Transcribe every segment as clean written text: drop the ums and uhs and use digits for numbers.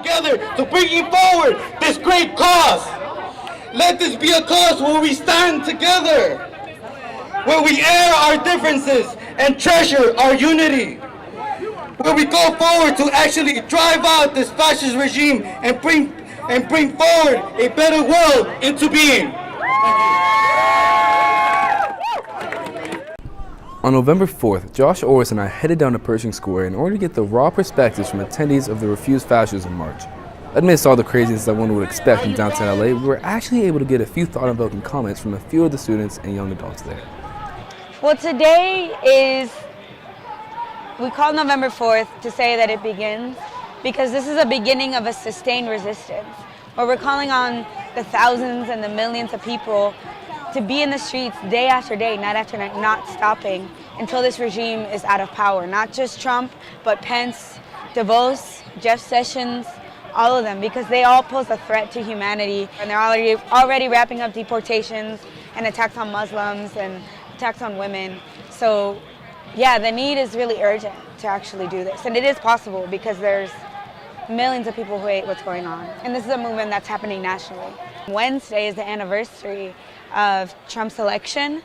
together to bring forward this great cause. Let this be a cause where we stand together, where we air our differences and treasure our unity, where we go forward to actually drive out this fascist regime and bring forward a better world into being. On November 4th, Josh Orris and I headed down to Pershing Square in order to get the raw perspectives from attendees of the Refuse Fascism March. Amidst all the craziness that one would expect in downtown LA, we were actually able to get a few thought-provoking comments from a few of the students and young adults there. Well, today is, we call November 4th to say that it begins, because this is a beginning of a sustained resistance, where we're calling on the thousands and the millions of people to be in the streets day after day, night after night, not stopping until this regime is out of power. Not just Trump, but Pence, DeVos, Jeff Sessions, all of them, because they all pose a threat to humanity, and they're already wrapping up deportations and attacks on Muslims and attacks on women. So yeah, the need is really urgent to actually do this, and it is possible because there's millions of people who hate what's going on, and this is a movement that's happening nationally. Wednesday is the anniversary of Trump's election,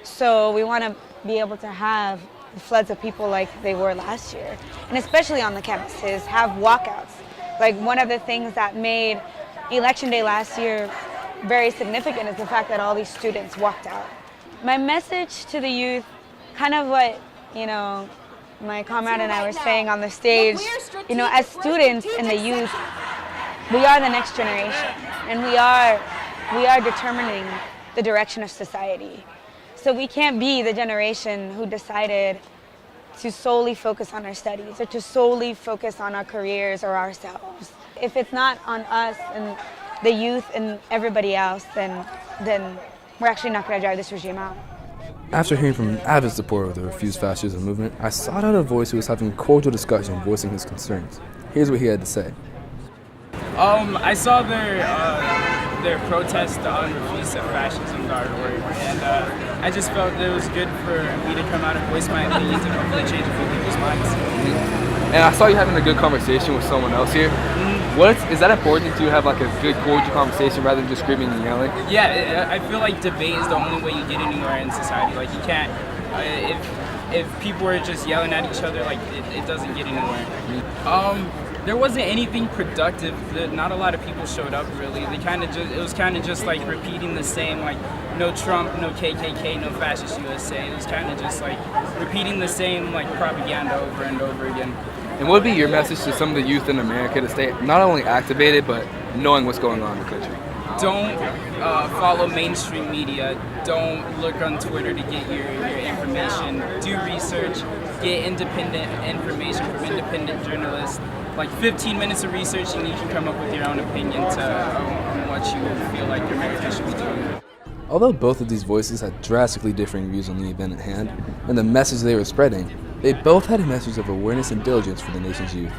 so we want to be able to have floods of people like they were last year, and especially on the campuses, have walkouts. Like, one of the things that made Election Day last year very significant is the fact that all these students walked out. My message to the youth, kind of what, my comrade and I were saying on the stage, as students and the youth, we are the next generation, and we are determining the direction of society. So we can't be the generation who decided to solely focus on our studies or to solely focus on our careers or ourselves. If it's not on us and the youth and everybody else, then we're actually not going to drive this regime out. After hearing from an avid supporter of the Refuse Fascism movement, I sought out a voice who was having a cordial discussion voicing his concerns. Here's what he had to say. I saw their protest on refusefascism.org, and I just felt that it was good for me to come out and voice my opinions and hopefully change a few people's minds. And I saw you having a good conversation with someone else here. Is that important to have like a good cordial conversation rather than just screaming and yelling? Yeah, I feel like debate is the only way you get anywhere in society. Like, you can't, if people are just yelling at each other, like, it doesn't get anywhere. There wasn't anything productive. Not a lot of people showed up, really. It was kind of just like repeating the same, like, no Trump, no KKK, no fascist USA. It was kind of just like repeating the same, like, propaganda over and over again. And what would be your message to some of the youth in America to stay not only activated, but knowing what's going on in the country? Don't follow mainstream media. Don't look on Twitter to get your information. Do research. Get independent information from independent journalists. Like 15 minutes of research, and you can come up with your own opinion on what you feel like America should be doing. Although both of these voices had drastically differing views on the event at hand and the message they were spreading, they both had a message of awareness and diligence for the nation's youth.